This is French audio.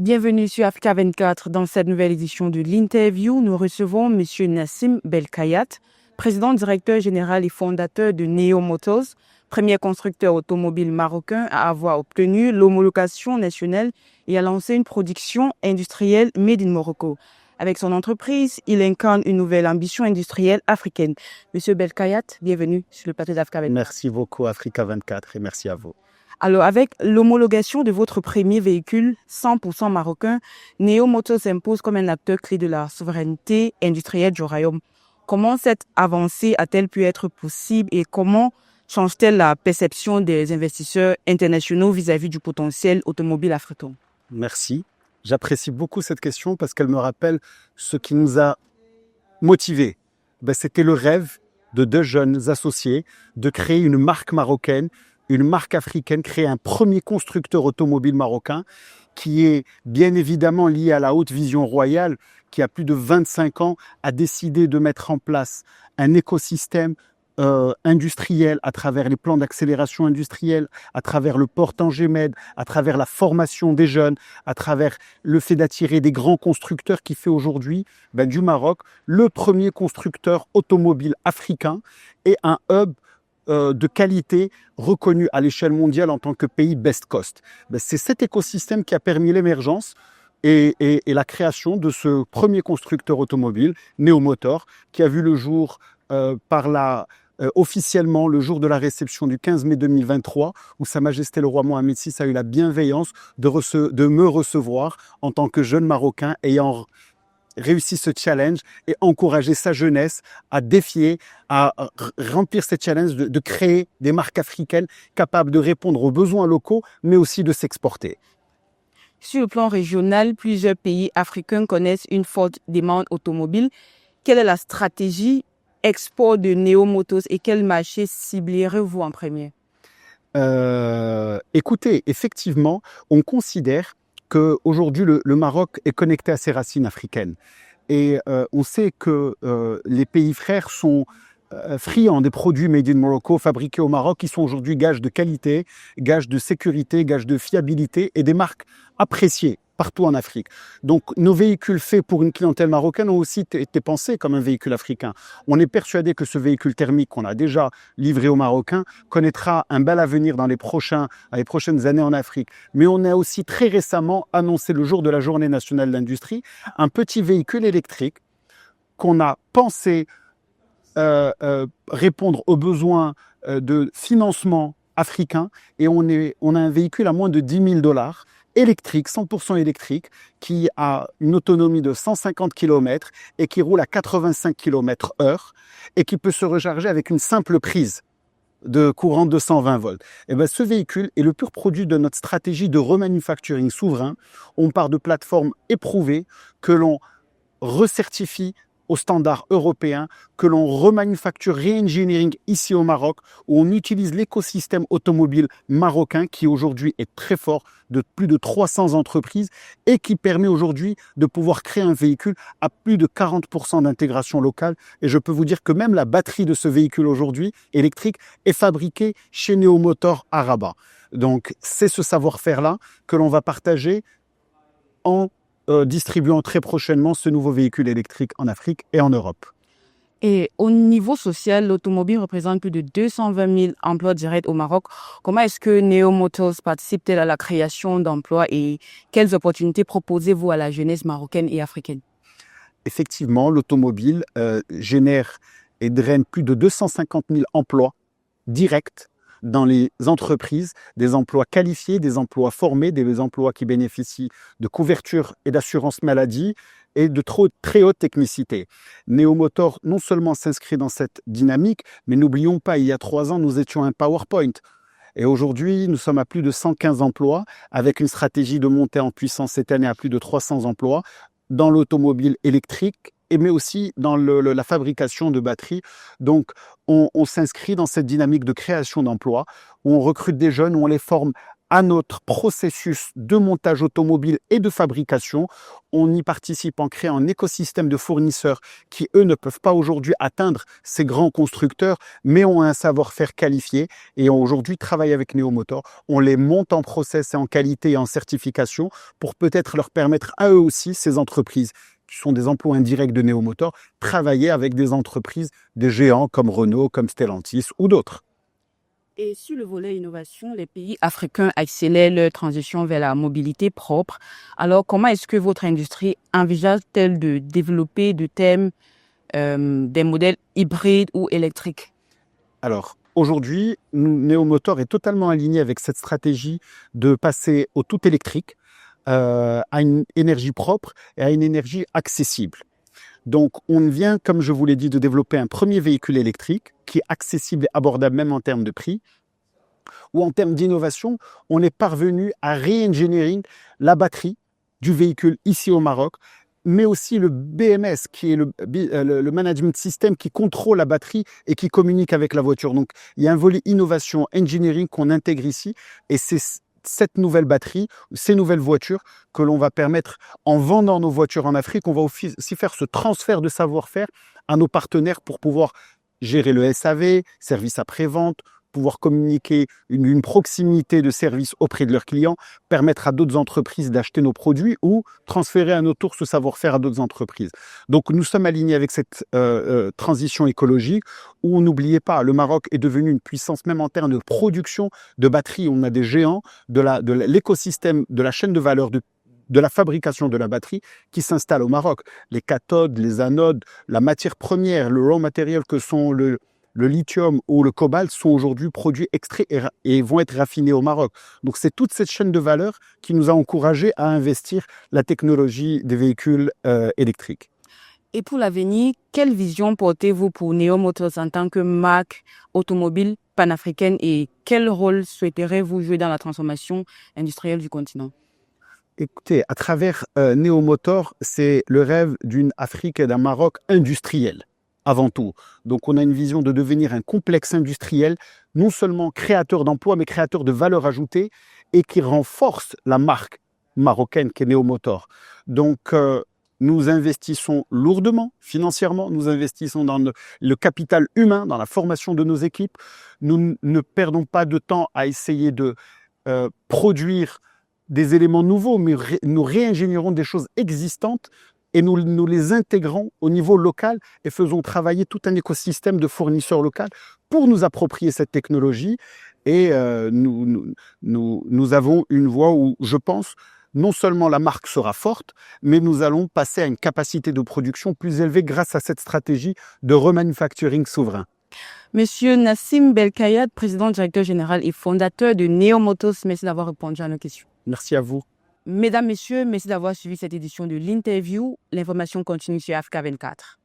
Bienvenue sur Africa 24. Dans cette nouvelle édition de l'interview, nous recevons M. Nassim Belkhayat, président directeur général et fondateur de Neo Motors, premier constructeur automobile marocain à avoir obtenu l'homologation nationale et à lancer une production industrielle made in Morocco. Avec son entreprise, il incarne une nouvelle ambition industrielle africaine. Monsieur Belkhayat, bienvenue sur le plateau d'Africa 24. Merci beaucoup Africa 24 et merci à vous. Alors, avec l'homologation de votre premier véhicule 100% marocain, Neo Motors s'impose comme un acteur clé de la souveraineté industrielle du royaume. Comment cette avancée a-t-elle pu être possible et comment change-t-elle la perception des investisseurs internationaux vis-à-vis du potentiel automobile africain? Merci. J'apprécie beaucoup cette question parce qu'elle me rappelle ce qui nous a motivés. C'était le rêve de deux jeunes associés de créer une marque marocaine, une marque africaine, créer un premier constructeur automobile marocain qui est bien évidemment lié à la haute vision royale qui a plus de 25 ans a décidé de mettre en place un écosystème industriel à travers les plans d'accélération industrielle, à travers le port Tanger-Med, à travers la formation des jeunes, à travers le fait d'attirer des grands constructeurs qui fait aujourd'hui du Maroc le premier constructeur automobile africain et un hub de qualité reconnu à l'échelle mondiale en tant que pays best cost. C'est cet écosystème qui a permis l'émergence et la création de ce premier constructeur automobile, Neo Motors, qui a vu le jour officiellement le jour de la réception du 15 mai 2023, où Sa Majesté le Roi Mohamed VI a eu la bienveillance de me recevoir en tant que jeune Marocain ayant réussi ce challenge et encourager sa jeunesse à défier, à remplir ce challenge de créer des marques africaines capables de répondre aux besoins locaux, mais aussi de s'exporter. Sur le plan régional, plusieurs pays africains connaissent une forte demande automobile. Quelle est la stratégie export de Neo Motors et quel marché ciblerez-vous en premier? Écoutez, effectivement, on considère qu'aujourd'hui, le Maroc est connecté à ses racines africaines. Et on sait que les pays frères sont friands des produits made in Morocco, fabriqués au Maroc, qui sont aujourd'hui gages de qualité, gages de sécurité, gages de fiabilité et des marques appréciées partout en Afrique. Donc nos véhicules faits pour une clientèle marocaine ont aussi été pensés comme un véhicule africain. On est persuadé que ce véhicule thermique qu'on a déjà livré aux Marocains connaîtra un bel avenir dans les prochaines années en Afrique. Mais on a aussi très récemment annoncé le jour de la Journée nationale de l'industrie un petit véhicule électrique qu'on a pensé répondre aux besoins de financement africain et on a un véhicule à moins de 10 000 $, électrique, 100% électrique, qui a une autonomie de 150 km et qui roule à 85 km/h et qui peut se recharger avec une simple prise de courant de 220 volts. Et ce véhicule est le pur produit de notre stratégie de remanufacturing souverain. On part de plateformes éprouvées que l'on recertifie aux standards européens, que l'on remanufacture re-engineering ici au Maroc, où on utilise l'écosystème automobile marocain qui aujourd'hui est très fort, de plus de 300 entreprises et qui permet aujourd'hui de pouvoir créer un véhicule à plus de 40% d'intégration locale. Et je peux vous dire que même la batterie de ce véhicule aujourd'hui électrique est fabriquée chez Neo Motors à Rabat. Donc c'est ce savoir-faire-là que l'on va partager en distribuant très prochainement ce nouveau véhicule électrique en Afrique et en Europe. Et au niveau social, l'automobile représente plus de 220 000 emplois directs au Maroc. Comment est-ce que Neo Motors participe-t-elle à la création d'emplois et quelles opportunités proposez-vous à la jeunesse marocaine et africaine? Effectivement, l'automobile génère et draine plus de 250 000 emplois directs dans les entreprises, des emplois qualifiés, des emplois formés, des emplois qui bénéficient de couverture et d'assurance maladie et de très haute technicité. Neo Motors non seulement s'inscrit dans cette dynamique, mais n'oublions pas, il y a 3 ans, nous étions un PowerPoint. Et aujourd'hui, nous sommes à plus de 115 emplois, avec une stratégie de montée en puissance cette année à plus de 300 emplois dans l'automobile électrique, mais aussi dans la fabrication de batteries. Donc, on s'inscrit dans cette dynamique de création d'emplois, où on recrute des jeunes, où on les forme à notre processus de montage automobile et de fabrication. On y participe en créant un écosystème de fournisseurs qui, eux, ne peuvent pas aujourd'hui atteindre ces grands constructeurs, mais ont un savoir-faire qualifié et aujourd'hui travaillent avec Neo Motors. On les monte en process et en qualité et en certification pour peut-être leur permettre à eux aussi, ces entreprises qui sont des emplois indirects de Neo Motors, travailler avec des entreprises, des géants comme Renault, comme Stellantis ou d'autres. Et sur le volet innovation, les pays africains accélèrent leur transition vers la mobilité propre. Alors, comment est-ce que votre industrie envisage-t-elle de développer des modèles hybrides ou électriques? Alors, aujourd'hui, Neo Motors est totalement aligné avec cette stratégie de passer au tout électrique, à une énergie propre et à une énergie accessible. Donc, on vient, comme je vous l'ai dit, de développer un premier véhicule électrique qui est accessible et abordable même en termes de prix. Ou en termes d'innovation, on est parvenu à réingénierer la batterie du véhicule ici au Maroc, mais aussi le BMS, qui est le management system qui contrôle la batterie et qui communique avec la voiture. Donc, il y a un volet innovation, engineering qu'on intègre ici, et c'est cette nouvelle batterie, ces nouvelles voitures que l'on va permettre, en vendant nos voitures en Afrique, on va aussi faire ce transfert de savoir-faire à nos partenaires pour pouvoir gérer le SAV, service après-vente, pouvoir communiquer une proximité de service auprès de leurs clients, permettre à d'autres entreprises d'acheter nos produits ou transférer à notre tour ce savoir-faire à d'autres entreprises. Donc nous sommes alignés avec cette transition écologique où, n'oubliez pas, le Maroc est devenu une puissance même en termes de production de batteries. On a des géants de l'écosystème, de la chaîne de valeur de la fabrication de la batterie qui s'installe au Maroc. Les cathodes, les anodes, la matière première, le raw material que sont le lithium ou le cobalt sont aujourd'hui produits, extraits et vont être raffinés au Maroc. Donc c'est toute cette chaîne de valeur qui nous a encouragés à investir la technologie des véhicules électriques. Et pour l'avenir, quelle vision portez-vous pour Neo Motors en tant que marque automobile panafricaine et quel rôle souhaiterez-vous jouer dans la transformation industrielle du continent? Écoutez, à travers Neo Motors, c'est le rêve d'une Afrique et d'un Maroc industriel, avant tout. Donc on a une vision de devenir un complexe industriel, non seulement créateur d'emplois, mais créateur de valeur ajoutée et qui renforce la marque marocaine qu'est Neo Motors. Donc nous investissons lourdement financièrement, nous investissons dans le capital humain, dans la formation de nos équipes. Nous ne perdons pas de temps à essayer de produire des éléments nouveaux, mais nous réingénierons des choses existantes et nous les intégrons au niveau local et faisons travailler tout un écosystème de fournisseurs locaux pour nous approprier cette technologie. Et nous avons une voie où, je pense, non seulement la marque sera forte, mais nous allons passer à une capacité de production plus élevée grâce à cette stratégie de remanufacturing souverain. Monsieur Nassim Belkayat, président directeur général et fondateur de Neo Motors, merci d'avoir répondu à nos questions. Merci à vous. Mesdames, Messieurs, merci d'avoir suivi cette édition de l'interview. L'information continue sur Africa 24.